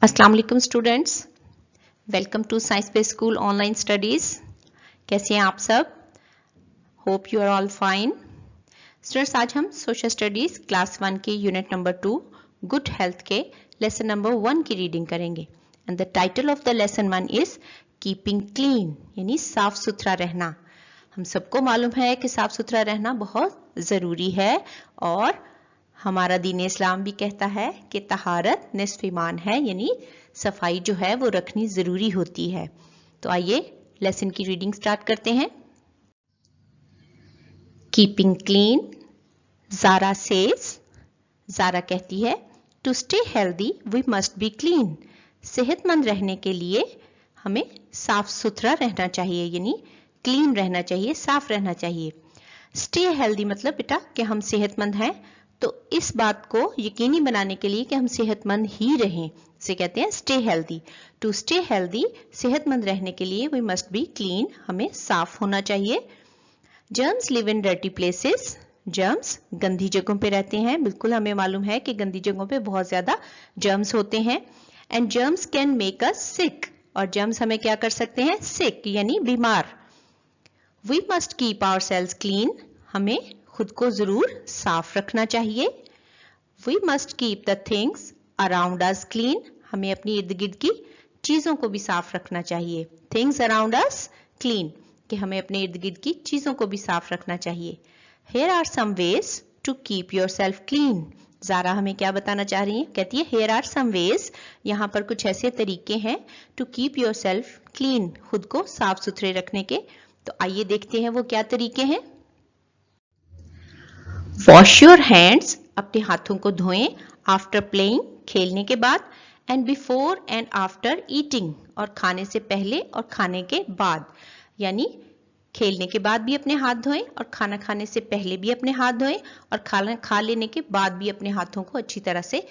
अस्सलाम वालेकुम students, welcome to science base school online studies. कैसे हैं आप सब? Hope you are all fine. Students, आज हम सोशल स्टडीज़ क्लास 1 के यूनिट नंबर 2 गुड हेल्थ के लेसन नंबर 1 की रीडिंग करेंगे। And the title of the lesson 1 is keeping clean, यानी साफ सुथरा रहना। हम सबको मालूम है कि साफ सुथरा रहना बहुत ज़रूरी है और हमारा दीन इस्लाम भी कहता है कि तहारत निस्फ ईमान है, यानी सफाई जो है वो रखनी ज़रूरी होती है। तो आइए लेसन की रीडिंग स्टार्ट करते हैं। Keeping clean, Zara says, Zara कहती है to stay healthy we must be clean. सेहतमंद रहने के लिए हमें साफ सुथरा रहना चाहिए, यानी क्लीन रहना चाहिए, साफ रहना चाहिए। स्टे हेल्दी मतलब बेटा कि हम सेहतमंद हैं, तो इस बात को यकीनी बनाने के लिए कि हम सेहतमंद ही रहें, इसे कहते हैं stay healthy. To stay healthy, सेहतमंद रहने के लिए वी मस्ट बी क्लीन, हमें साफ होना चाहिए। Germs live in dirty places, germs गंदी जगहों पे रहते हैं। बिल्कुल हमें मालूम है कि गंदी जगहों पे बहुत ज्यादा जर्म्स होते हैं। And germs can make us sick, और जर्म्स हमें क्या कर सकते हैं? सिक, यानी बीमार। We must keep ourselves clean, हमें खुद को जरूर साफ रखना चाहिए। We must keep the things around us clean, हमें अपनी इर्द गिर्द की चीजों को भी साफ रखना चाहिए। थिंग्स अराउंड अस क्लीन, कि हमें अपने इर्द गिर्द की चीजों को भी साफ रखना चाहिए। Here are some ways to keep yourself clean, ज़ारा हमें क्या बताना चाह रही है? कहती है हेयर आर सम वेज, यहाँ पर कुछ ऐसे तरीके हैं to keep yourself clean, खुद को साफ सुथरे रखने के। तो आइए देखते हैं वो क्या तरीके हैं। वॉश योर हैंड्स, अपने हाथों को धोएं। आफ्टर प्लेइंग, खेलने के बाद। And before and after eating, और खाने से पहले और खाने के बाद, यानी खेलने के बाद भी अपने हाथ धोएं और खाना खाने से पहले भी अपने हाथ धोएं और खाना खा लेने के बाद भी अपने हाथों को अच्छी तरह से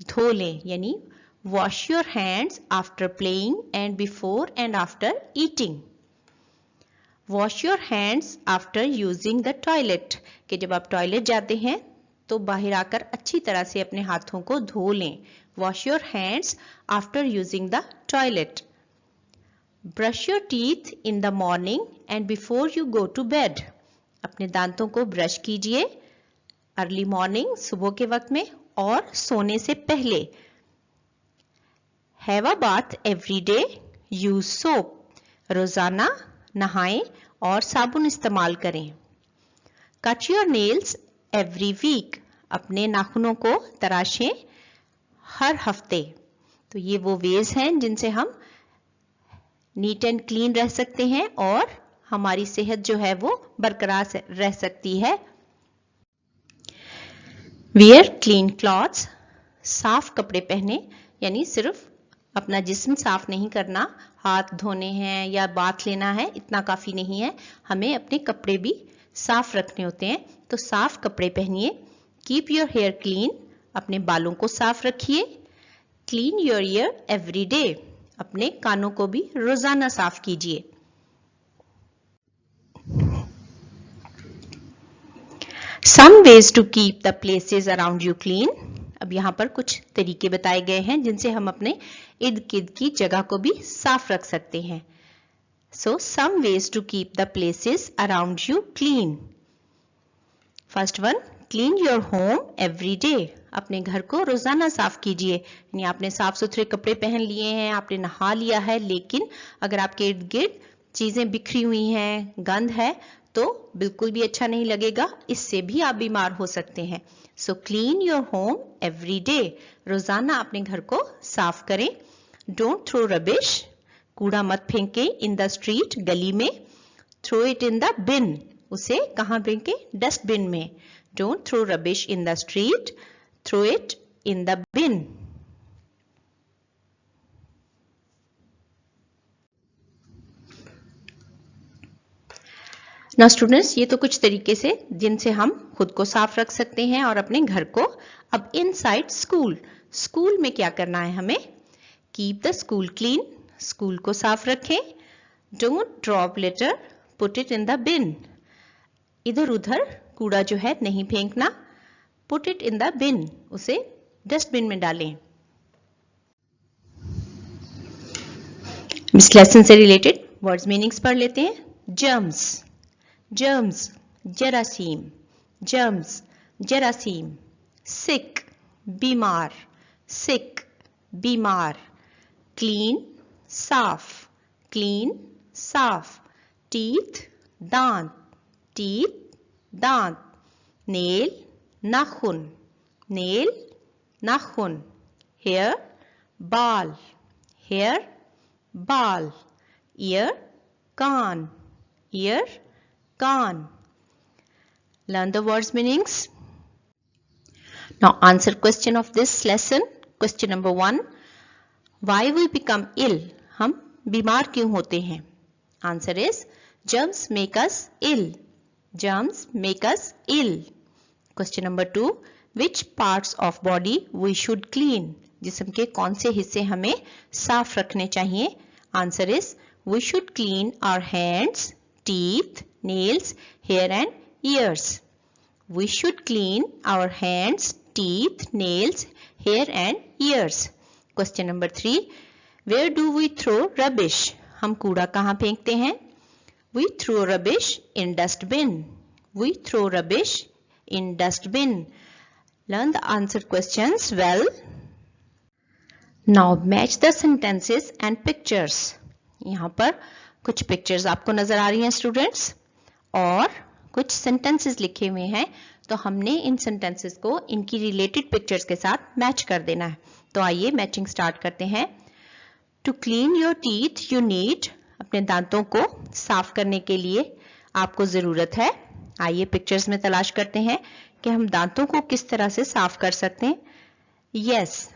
धो लें। यानी wash your hands after playing and before and after eating. Wash your hands after using the toilet, कि जब आप टॉयलेट जाते हैं तो बाहर आकर अच्छी तरह से अपने हाथों को धो लें। Wash your hands after using the toilet. Brush your teeth in the morning and before you go to bed, अपने दांतों को ब्रश कीजिए अर्ली मॉर्निंग, सुबह के वक्त में, और सोने से पहले। Have a bath every day, use soap, रोजाना नहाएं और साबुन इस्तेमाल करें। Cut your nails every week, अपने नाखूनों को तराशें हर हफ्ते। तो ये वो वेज हैं जिनसे हम नीट एंड क्लीन रह सकते हैं और हमारी सेहत जो है वो बरकरार रह सकती है। वियर क्लीन क्लॉथ्स, साफ कपड़े पहने, यानी सिर्फ अपना जिस्म साफ नहीं करना, हाथ धोने हैं या बाथ लेना है इतना काफी नहीं है, हमें अपने कपड़े भी साफ रखने होते हैं। तो साफ कपड़े पहनिए। कीप योर हेयर क्लीन, अपने बालों को साफ रखिए। Clean your ear every day, अपने कानों को भी रोजाना साफ कीजिए। Some ways to keep the places around you clean, अब यहाँ पर कुछ तरीके बताए गए हैं जिनसे हम अपने इर्द गिर्द की जगह को भी साफ रख सकते हैं। So some ways to keep the places around you clean. First one, clean your home every day, अपने घर को रोजाना साफ कीजिए। यानी आपने साफ सुथरे कपड़े पहन लिए हैं, आपने नहा लिया है, लेकिन अगर आपके इर्द गिर्द चीजें बिखरी हुई हैं, गंद है, तो बिल्कुल भी अच्छा नहीं लगेगा, इससे भी आप बीमार हो सकते हैं। So clean your home every day, रोजाना अपने घर को साफ करें। डोंट थ्रो रबिश, कूड़ा मत फेंके इन द स्ट्रीट, गली में। Throw it in the bin, उसे कहाँ फेंके? डस्टबिन में। Don't throw rubbish in the street, throw it in the bin. ना स्टूडेंट्स, ये तो कुछ तरीके से जिनसे हम खुद को साफ रख सकते हैं और अपने घर को। अब इनसाइड स्कूल, स्कूल में क्या करना है हमें? Keep the school clean, school को साफ रखें। Don't drop litter, put it in the bin, इधर उधर कूड़ा जो है नहीं फेंकना। Put it in the bin, उसे डस्टबिन में डालें। इस लेसन से रिलेटेड वर्ड्स मीनिंग्स पढ़ लेते हैं। जर्म्स, जर्म्स जरासीम, जर्म्स जरासीम। सिक, बीमार, सिक बीमार। क्लीन, साफ, क्लीन साफ। टीथ, दांत, टीथ दांत। नेल, नाखून, नेल नाखून। हेयर, बाल, हेयर बाल। ईयर, कान, ईयर कान। Learn the words meanings. Now answer question of this lesson. Question number 1. Why we become ill? हम बीमार क्यों होते हैं? Answer is germs make us ill. Germs make us ill. Question number 2. Which parts of body we should clean? जिस्म के कौन से हिस्से हमें साफ रखने चाहिए? Answer is we should clean our hands, teeth, nails, hair and ears. We should clean our hands, teeth, nails, hair and ears. Question number 3. Where do we throw rubbish? हम कूड़ा कहाँ फेंकते हैं? We throw rubbish in dustbin. We throw rubbish in dustbin. Learn the answer questions well. Now match the sentences and pictures. यहाँ पर कुछ pictures आपको नजर आ रही हैं स्टूडेंट्स और कुछ सेंटेंसेस लिखे हुए हैं, तो हमने इन सेंटेंसेस को इनकी रिलेटेड पिक्चर्स के साथ मैच कर देना है। तो आइए मैचिंग स्टार्ट करते हैं। To clean your teeth you need, अपने दांतों को साफ करने के लिए आपको जरूरत है। आइए पिक्चर्स में तलाश करते हैं कि हम दांतों को किस तरह से साफ कर सकते हैं। यस,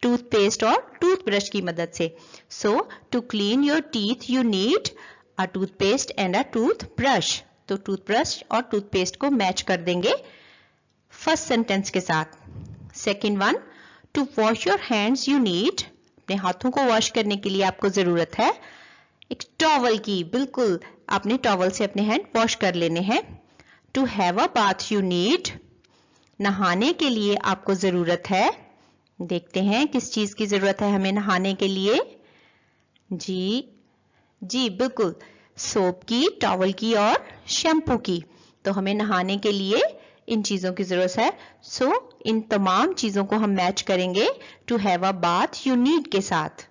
टूथपेस्ट और टूथब्रश की मदद से। So to clean your teeth you need a toothpaste and a toothbrush. तो टूथब्रश और टूथपेस्ट को मैच कर देंगे फर्स्ट सेंटेंस के साथ। Second one, to wash your hands you need, अपने हाथों को वॉश करने के लिए आपको जरूरत है एक टॉवल की। बिल्कुल, आपने टॉवल से अपने हैंड वॉश कर लेने हैं। To have a bath you need, नहाने के लिए आपको जरूरत है। देखते हैं किस चीज की जरूरत है हमें नहाने के लिए। जी बिल्कुल, सोप की, टॉवल की और शैम्पू की। तो हमें नहाने के लिए इन चीजों की जरूरत है। सो इन तमाम चीजों को हम मैच करेंगे to have a bath you need के साथ।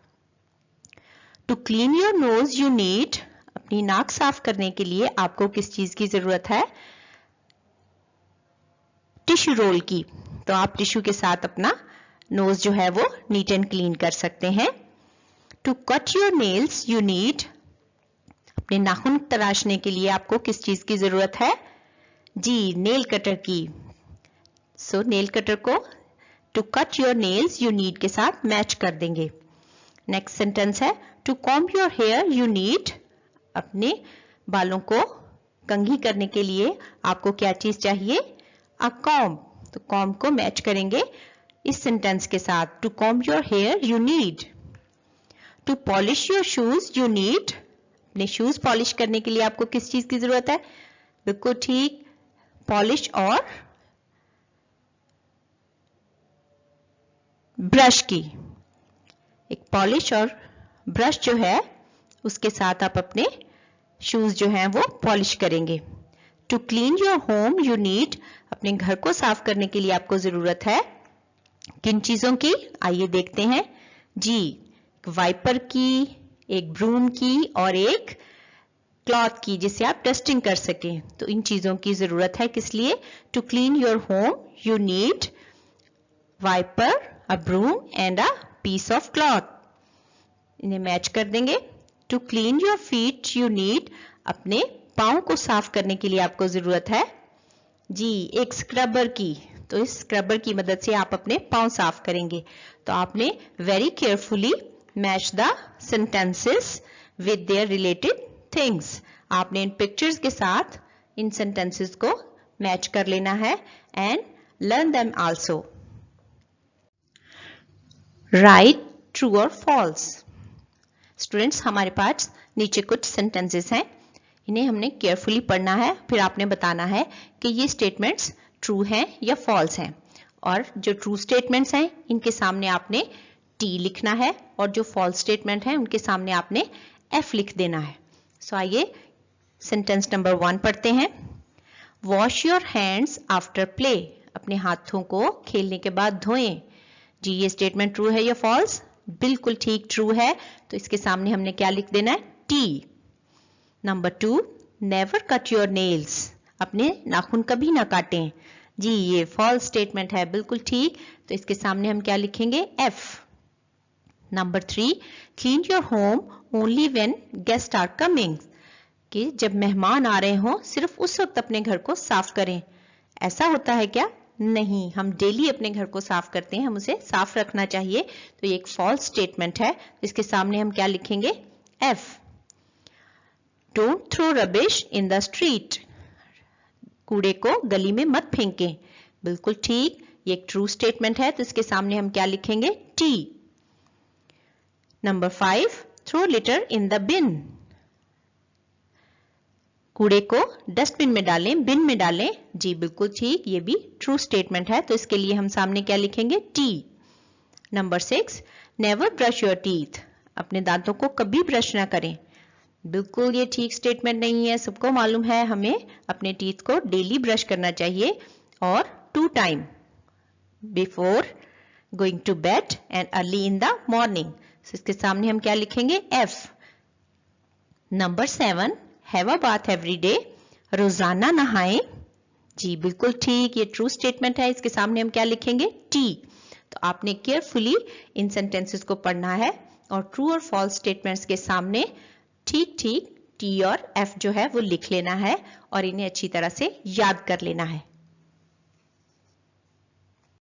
To clean your nose you need, अपनी नाक साफ करने के लिए आपको किस चीज की जरूरत है? टिश्यू रोल की। तो आप टिश्यू के साथ अपना नोज जो है वो नीट एंड क्लीन कर सकते हैं। To cut your nails you need, अपने नाखून तराशने के लिए आपको किस चीज की जरूरत है? जी, नेल कटर की। सो नेल कटर को to cut your nails you need के साथ मैच कर देंगे। नेक्स्ट सेंटेंस है to comb your hair you need, अपने बालों को कंघी करने के लिए आपको क्या चीज चाहिए? A comb. तो कॉम्ब को मैच करेंगे इस सेंटेंस के साथ। To comb your hair you need. To polish your shoes you need, अपने शूज पॉलिश करने के लिए आपको किस चीज की जरूरत है? बिल्कुल ठीक, पॉलिश और ब्रश की। एक पॉलिश और ब्रश जो है उसके साथ आप अपने शूज जो हैं वो पॉलिश करेंगे। To clean your home you need, अपने घर को साफ करने के लिए आपको जरूरत है किन चीजों की? आइए देखते हैं। जी, वाइपर की, एक ब्रूम की और एक क्लॉथ की जिससे आप डस्टिंग कर सकें। तो इन चीजों की जरूरत है किस लिए? To clean your home you need wiper, a broom and a piece of cloth. इन्हें मैच कर देंगे। To clean your feet you need, अपने पाँव को साफ करने के लिए आपको जरूरत है जी एक स्क्रबर की। तो इस स्क्रबर की मदद से आप अपने पाँव साफ करेंगे। तो आपने very carefully match the sentences with their related things. आपने इन पिक्चर्स के साथ इन सेंटेंसेस को मैच कर लेना है and learn them also. Right true और फॉल्स। स्टूडेंट्स, हमारे पास नीचे कुछ सेंटेंसेस हैं, इन्हें हमने केयरफुली पढ़ना है, फिर आपने बताना है कि ये स्टेटमेंट्स ट्रू हैं या फॉल्स हैं। और जो ट्रू स्टेटमेंट्स हैं इनके सामने आपने टी लिखना है और जो फॉल्स स्टेटमेंट है उनके सामने आपने एफ लिख देना है। सो आइए सेंटेंस नंबर 1 पढ़ते हैं। Wash your hands after play, अपने हाथों को खेलने के बाद धोएं। जी ये स्टेटमेंट ट्रू है या फॉल्स? बिल्कुल ठीक, ट्रू है। तो इसके सामने हमने क्या लिख देना है? T. Number 2, never cut your nails, अपने नाखून कभी ना काटें। जी ये फॉल्स स्टेटमेंट है, बिल्कुल ठीक। तो इसके सामने हम क्या लिखेंगे? F. Number 3, clean your home only when guest are coming, कि जब मेहमान आ रहे हों सिर्फ उस वक्त अपने घर को साफ करें। ऐसा होता है क्या? नहीं, हम डेली अपने घर को साफ करते हैं, हम उसे साफ रखना चाहिए। तो ये एक फॉल्स स्टेटमेंट है। इसके सामने हम क्या लिखेंगे? F. Don't throw rubbish in the street, कूड़े को गली में मत फेंकें। बिल्कुल ठीक, ये एक ट्रू स्टेटमेंट है। तो इसके सामने हम क्या लिखेंगे? T. Number 5, throw litter in the bin, कूड़े को डस्टबिन में डालें, बिन में डालें। जी बिल्कुल ठीक, ये भी ट्रू स्टेटमेंट है। तो इसके लिए हम सामने क्या लिखेंगे? T. Number 6, never brush your teeth, अपने दांतों को कभी ब्रश ना करें। बिल्कुल ये ठीक स्टेटमेंट नहीं है। सबको मालूम है हमें अपने टीथ को डेली ब्रश करना चाहिए और 2 time, before going to bed and early in the morning. इसके सामने हम क्या लिखेंगे? F. Number 7, have a bath every day, रोजाना नहाएं। जी बिल्कुल ठीक, ये ट्रू स्टेटमेंट है। इसके सामने हम क्या लिखेंगे? टी। तो आपने केयरफुली इन सेंटेंसेस को पढ़ना है और ट्रू और फॉल्स स्टेटमेंट्स के सामने ठीक ठीक टी और एफ जो है वो लिख लेना है और इन्हें अच्छी तरह से याद कर लेना है।